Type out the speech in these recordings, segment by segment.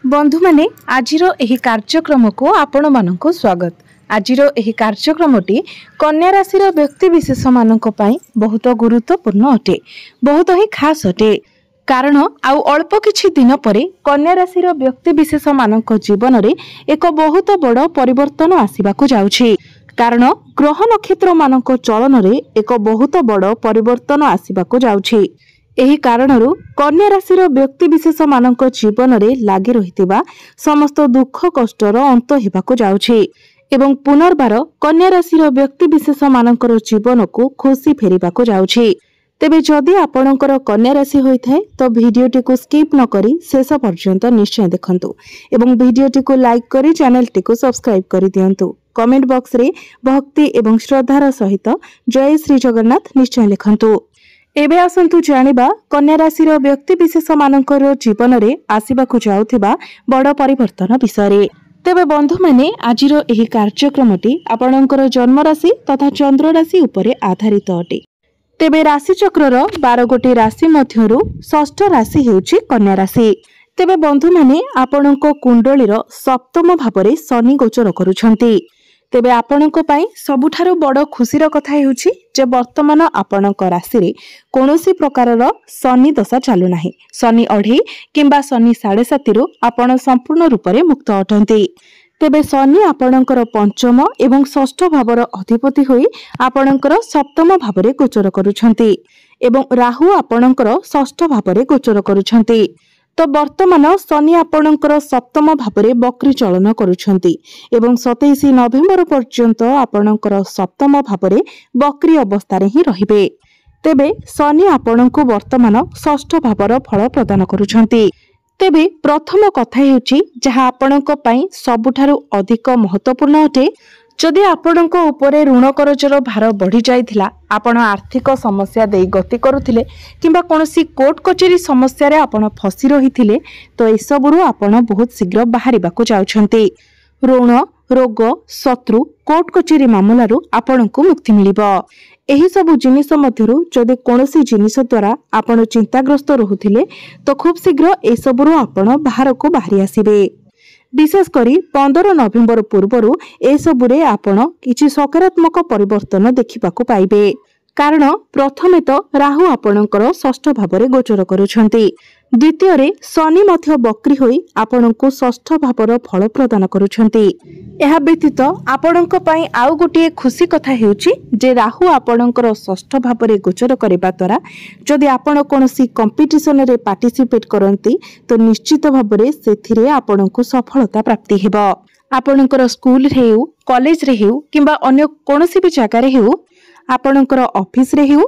बंधु माने आजिर एही कार्यक्रम को आपण मानक स्वागत। आजिर एही कार्यक्रमटी कन्या राशि व्यक्ति विशेष मानक पई बहुत गुरुत्वपूर्ण अटे, बहुत ही खास अटे। कारण आउ अल्प किछि दिन परे कन्या राशि व्यक्ति विशेष मानक जीवन रे एक बहुत बड़ परिवर्तन आसीबाकू जाउछि। कारण ग्रह नक्षत्र मानक चलन रे एक बहुत बड़ परिवर्तन आसीबाकू जाउछि। एही कारणरू कन्या राशि व्यक्ति विशेष मानक जीवन रे लागि रहितिबा समस्त दुख कष्टर अंत हेबाकू जाउछि एवं पुनर्बार कन्या राशि व्यक्ति विशेष मानकर जीवन को खुशी फेरिबाकू जाउछि। तेबे जदि आपणकर कन्या राशि होइथाय तो भिडियोटी को स्किप न करी शेष पर्यंत निश्चय देखंतु एवं भिडियोटी को लाइक करी चैनलटी को सब्सक्राइब करि दियंतु। कमेंट बॉक्स रे भक्ति एवं श्रद्धार सहित जय श्री जगन्नाथ निश्चय लिखंतु। एबे आसंतु जानिबा कन्या राशि व्यक्ति विशेष मानकर जीवन रे आसीबाकू जाउथिबा बड़ परिवर्तन विषय। तेबे बंधु माने आजिर एही कार्यक्रमटी आपणकर जन्म राशि तथा चंद्र राशि उपरे आधारित अटे। तेबे राशि चक्रर 12 गोटी राशि मध्यरु षष्ठ राशि हेउछि कन्या राशि। तेबे बंधु माने आपणको कुंडलीर सप्तम भावरे शनि गोचर करूछंती। तेबे आपणको पई सबुठारु बड़ खुशीर कथा हेउछि जे वर्तमान आपणक राशि रे कोनोसी प्रकारर शनि दशा चालू नाही। शनि अढे किंबा शनि 7.5 रु आपण संपूर्ण रूप रे मुक्त अटंती। तेबे शनि आपणकर पंचम एवं षष्ठ भावर अधिपति होई आपणकर सप्तम भावरे गोचर करूछंती एवं राहु आपणकर षष्ठ भावरे गोचर करूछंती। तो वर्तमान शनि आपणकर सप्तम भावरे बक्री चलन करूछंती एवं 27 नवेम्बर पर्यंत आपणकर सप्तम भावरे बक्री अवस्था रे ही रहिबे। तेबे शनि आपणको वर्तमान षष्ठ भावर फल प्रदान करूछंती। तेबे प्रथम कथा हेउछि जहा आपणको पई सबुठारु अधिक महत्वपूर्ण अटे। जदि आपणको उपरे ऋण करजर भार बढ़ी जाइथिला, आपण आर्थिक समस्या देई गति करुथिले किंबा कोनोसी कोर्ट कचेरी समस्या रे आपण फसी रहिथिले तो एसबुरु आपण बहुत शीघ्र बाहरिबाकू जाउछंती। ऋण रोग शत्रु कोर्ट कचेरी मामलारू आपणको मुक्ति मिलिबो। एही सब जिनिस मध्यरु जदि कोनोसी जिनिस द्वारा आपण चिंताग्रस्त रहुथिले तो खूब शीघ्र एसबुरु आपण बाहर को बाहरी आसीबे। विशेष करी 15 नवेम्बर पूर्वरु एसबुरे आपण किछि सकारात्मक परिवर्तन देखिबाकू पाइबे। कारण प्रथमे तो राहु आपणकर षष्ठ भावरे गोचर करूछंती। द्वितीय रे शनि मध्य बक्री होई आपणको षष्ठ भावर फल प्रदान करूछंती। एहा व्यतीत आपणक पई आउ गोटिए खुशी कथा हेउछि जे राहु आपणकर षष्ठ भावरे गोचर करबा द्वारा जदि आपण कोनोसी कंपटीशन रे पार्टिसिपेट करंती तो निश्चित भावरे सेथिरे आपणको सफलता प्राप्ति हेबो। आपणकर स्कूल रे हेउ कॉलेज रे हेउ किंबा अन्य कोनोसी भी जगह रे हेउ आपणकर ऑफिस रे हेउ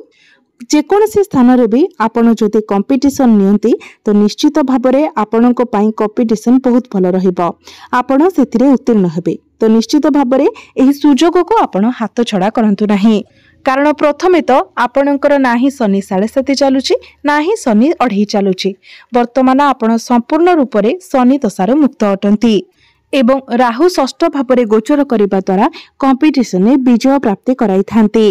जेकोनसी स्थान रे भी आपण जदि कंपटीशन नियंती तो निश्चित भावरे आपणको पई कंपटीशन बहुत भल रहिबो। आपण सेथिरे उत्तीर्ण हेबे तो निश्चित भावरे एही सुजोग को आपण हाथ छडा करंतु नाही। कारण प्रथमे तो आपणकर नाही शनि 7.5 चालुची नाही शनि अढे चालुची। वर्तमान आपण संपूर्ण रूप रे शनि दशार मुक्त अटंती एवं राहु षष्ठ भावरे गोचर करिबा द्वारा कंपटीशन में विजय प्राप्ति कराई थांती।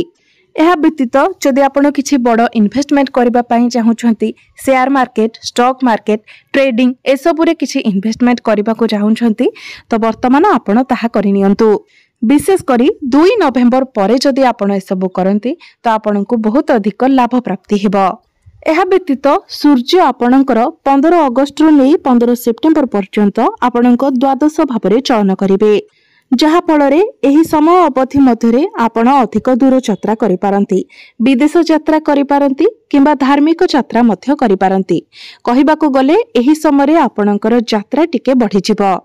एहा व्यतीत जदि आपण किछि बड़ इन्वेस्टमेंट करबा पई चाहुछंती, share market stock market trading एसबुरे किछि इन्वेस्टमेंट करबा को चाहुछंती तो वर्तमान आपण ताहा करिनियंतु। विशेष करी 2 नवेम्बर परे जदि आपण एसबु करंती तो आपणको बहुत अधिक लाभ प्राप्ति हेबो। एहा व्यतीत सूर्य आपणकर 15 अगस्त रु नै 15 सेप्टेम्बर पर्यंत आपणको द्वादश भावरे चयन करिवे, जहा फलरे एही समय अवधि मध्यरे आपण अधिक दूर यात्रा करि पारंती, विदेश यात्रा करि पारंती किंबा धार्मिक यात्रा मध्य करि पारंती। कहिबाकू गले एही समय आपणकर यात्रा टिके बढ़ी जिवो।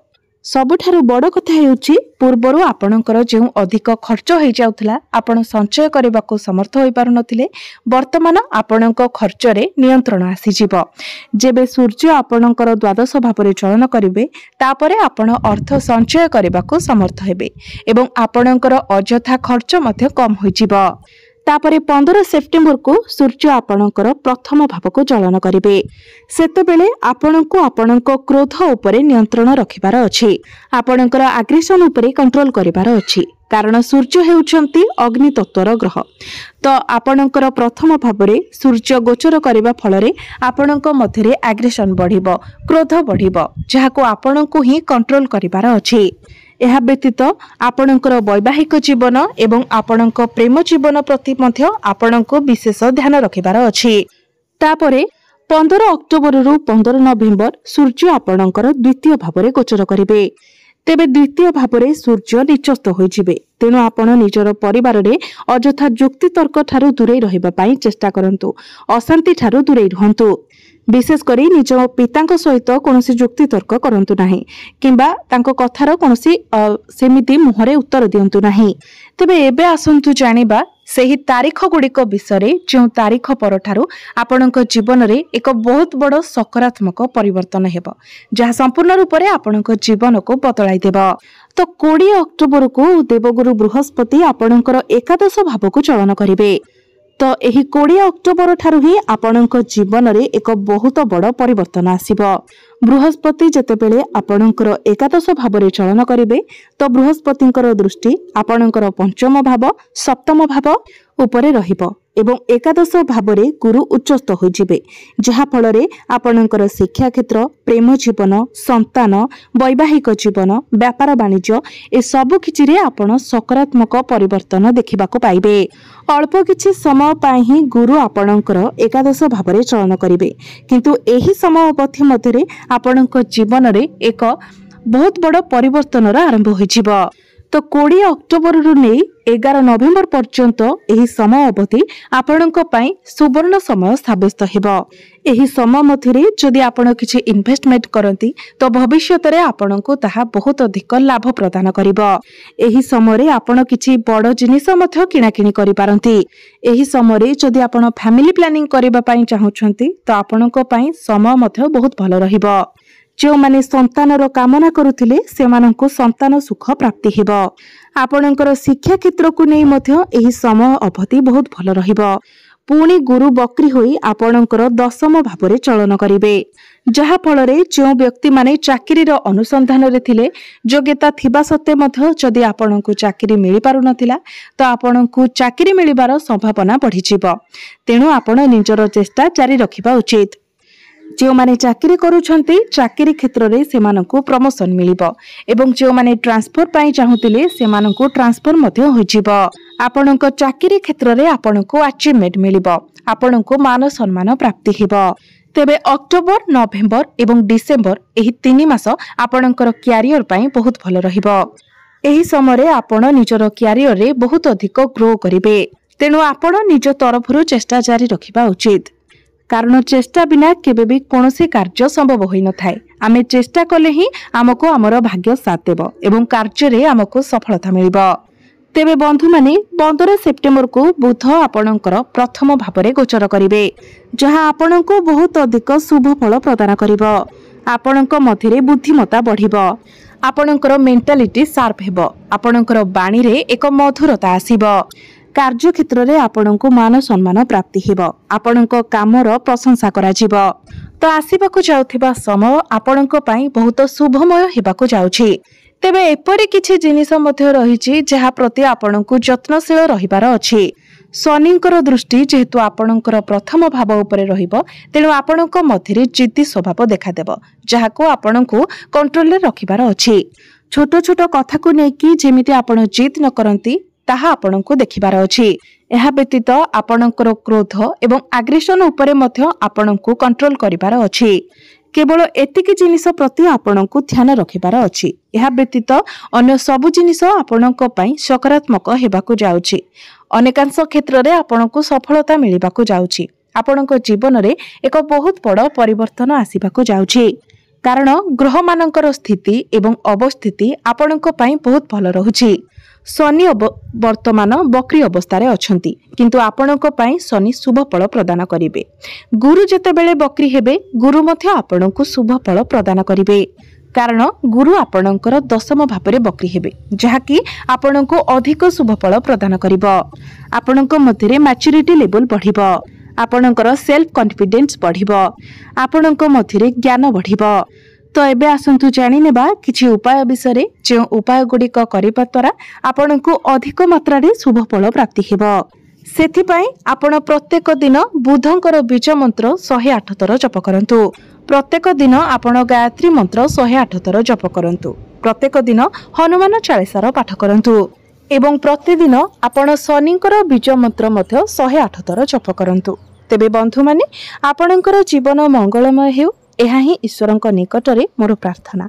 सबुठारु बड़ कथा हेउछि पूर्वरु आपणकर जेउ अधिक खर्च होई जाउथला आपण संचय करबाकू समर्थ होई पारु नथिले, वर्तमान आपणक खर्च रे नियंत्रण आसी जिवो। जेबे सूर्य आपणकर द्वादश भावरे चयन करिवे तापरे आपण अर्थ संचय करबाकू समर्थ हेबे एवं आपणकर अजथा खर्च मध्य कम होई जिवो। तापरे 15 सेप्टेम्बर को सूर्य आपणकर प्रथम भाव को चलन करेंगे। सेतेबेले आपणको आपणको क्रोध उपरे नियंत्रण रखिबार अछि। आपणकर आग्रेशन उपरे कंट्रोल करिबार अछि कारण सूर्य हेउचंती अग्नि तत्वर ग्रह। तो आपणकर प्रथम भावरे सूर्य गोचर करिबा फलरे आपणको मध्यरे आग्रेशन बढ़िबो, क्रोध बढ़िबो, जहाको आपणको ही कंट्रोल करिबार अछि। यह व्यतीत आपणकर वैवाहिक जीवन एवं आपणक प्रेम जीवन प्रति मध्य आपणको विशेष ध्यान रखिबार अछि। तापरे 15 अक्टोबर रु 15 नवेम्बर सूर्य आपणकर द्वितीय भावरे गोचर करिवे। तेबे द्वितीय भावरे सूर्य निचस्त होइजिबे। तेणु आपण निजर परिवार रे अजथा जुक्ति तर्क ठारू दूरे रहिबा पई चेष्टा करंतु। अशांति ठारू दूरे रहंतु। विशेष करी निज पितांक सहित कोनोसी जुक्ति तर्क करंतु नाही किंबा तांको कथार कोनोसी सेमिति मुहरे उत्तर दियंतु नाही। तेबे एबे आसंतु जानिबा सेही तारीख गुड़िक विषय जो तारीख परठारू आपणक जीवन रे एक बहुत बड़ सकारात्मक परिवर्तन हेबो जहाँ संपूर्ण रूप से आपणक जीवन को बदलाई देबो। तो 20 अक्टोबर को देवगुरु बृहस्पति आपणकर एकादश भाव को चलन करिवे। तो यही 20 अक्टोबर ठारू ही आपणक जीवन रे एक बहुत बड़ परिवर्तन आसीबो। बृहस्पति जेतेबेले आपणकर एकादश भाव चलन करिवे तो बृहस्पतिंकर दृष्टि आपणकर पंचम भाव सप्तम भाव उपरे रहिबो एवं एकादश भावरे गुरु उच्चस्थ होइजिबे जहा फलरे आपणकर शिक्षा क्षेत्र प्रेम जीवन संतान वैवाहिक जीवन व्यापार वाणिज्य ए सब किछि रे आपण सकारात्मक परिवर्तन देखिबाको पाइबे। अल्प किछि समय पाई ही गुरु आपणकर एकादश भावरे चलन करिवे किंतु एही समय अवधि मध्यरे आपणक जीवन रे एक बहुत बड़ परिवर्तन आरंभ होइजिबो। तो 20 अक्टोबर रु नै 11 नवेम्बर पर्यंत एही समय अवधि आपणक पई सुवर्ण समय साब्यस्त हेबो। एही समय मध्यरे जदि आपण किछि इन्वेस्टमेंट करंती तो भविष्यत रे आपणको ताहा बहुत अधिक लाभ प्रदान करिवो। एही समय रे आपण किछि बड़ जिनिस मध्य किना किनि करि पारंती। एही समय रे जदि आपण फैमिली प्लानिंग करिबा पई चाहुछंती तो आपणको पई समय मध्य बहुत भलो रहिबो। जो माने संतानर कामना करुथिले सेमानंको संतान सुख प्राप्ति हेबो। आपणकर शिक्षा क्षेत्र को नै मध्य एही समय अवधि बहुत भलो रहिबो। पुणी गुरु बक्री होई आपणकर दशम भावरे चलन करिवे जहा फलरे जो व्यक्ति माने चाकरी रो अनुसंधान रे थिले योग्यता थिबा सत्ते मध्य जदि आपणको चाकरी मिलि पारु नथिला तो आपणको चाकरी मिलिबार संभावना बढ़ी जिवो। तेणु आपण निजर चेष्टा जारी रखिबा उचित। जो माने चाकरी करूछंती चाकरी क्षेत्र रे सेमानंको प्रमोशन मिलिबो एवं जो माने ट्रांसफर पाई चाहुतिले सेमानंको ट्रांसफर मध्य होइजिबो। आपणको चाकरी क्षेत्र रे आपणको अचीवमेंट मिलिबो। आपणको मान सम्मान प्राप्ति हेबो। तेबे अक्टोबर नवेम्बर एवं डिसेम्बर एही 3 मास आपणकर कैरियर पाई बहुत भलो रहिबो। एही समय रे आपण निजर कैरियर रे बहुत अधिक ग्रो करिवे। तेणु आपण निज तरफरु चेष्टा जारी रखिबा उचित कारण चेष्टा बिना केबे भी कोनोसी कार्य संभव होई न थाए। आमे चेष्टा कले ही आमको आमर भाग्य साथ देबो एवं कार्य रे आमको सफलता मिलिबो। तेबे बंधु माने 15 सेप्टेम्बर को बुध आपणकर प्रथम भावरे गोचर करिवे जहां आपणको बहुत अधिक शुभ फल प्रदान करिवो। आपणक मध्यरे बुद्धिमता बढ़िबो। आपणकर मेंटालिटी शार्प हेबो। आपणकर बाणी रे एक मधुरता आसीबो। कार्य क्षेत्र रे आपणको मान सम्मान प्राप्ति हेबो। आपणको कामर प्रशंसा करा जिवो। तो आसीबाको जाउथिबा समय आपणको पई बहुत शुभमय हेबाको जाउछि। तेबे एपरि किछि जिनिस मध्य रहिछि जहा प्रति आपणको यत्नशील रहिबार अछि। शनिंकर दृष्टि जेहेतु आपणकर प्रथम भाव उपरे रहिबो तेणु आपणको मध्यरे जिद्दी स्वभाव देखा देबो जहाको आपणको कंट्रोल रे रखिबार अछि। छोट छोट कथा को नेकी जेमिति आपण जिद न करंती ताहा आपणको देखिबार अछि। एहा व्यतीत आपणकर क्रोध एवं आग्रेशन उपरे मध्य आपणको कंट्रोल करिबार अछि। केवल एतिकी जिनिस प्रति आपणको ध्यान रखिबार अछि। एहा व्यतीत अन्य सब जिनिस आपणको पई सकारात्मक हेबाको जाउछि। अनेकांश क्षेत्र रे आपणको सफलता मिलिबाको जाउछि। आपणको जीवन रे एक बहुत बड़ परिवर्तन आसीबाको जाउछि कारण ग्रह मानकर स्थिति एवं अवस्थिति आपणको पई बहुत भलो रहुछि। शनि वर्तमान बक्री अवस्था अछंती किंतु आपणको पई शनि शुभ फल प्रदान करिवे। गुरु जेतेबेले बक्री हेबे गुरु मध्य आपणको शुभ फल प्रदान करिवे। कारण गुरु आपणकर दशम भाव बक्री हेबे जहाँकि आपणको अधिक शुभफल प्रदान करिब। आपणको मध्यरे मैच्योरिटी लेवल बढ़िबो। आपणकर सेल्फ कॉन्फिडेंस बढ़िबो। आपणको मध्यरे ज्ञान बढ़िबो। तो एबे आसंतु जानि नेबा किछि उपाय विषय जे उपाय गुड़िक करिबा द्वारा आपणको अधिक मात्रा रे शुभफल प्राप्ति हेबो। सेथिपाई आपण प्रत्येक दिन बुधंकर बीज मंत्र 108 थर जप करंतु। प्रत्येक दिन आपण गायत्री मंत्र 108 थर जप करंतु। प्रत्येक दिन हनुमान चालीसार पाठ करंतु एवं प्रतिदिन आपण शनिंकर बीज मंत्र मध्य 108 थर जप करंतु। तेबे बंधु माने आपणकर जीवन मंगलमय हेउ एहा ही ईश्वरंक निकटरे मोर प्रार्थना।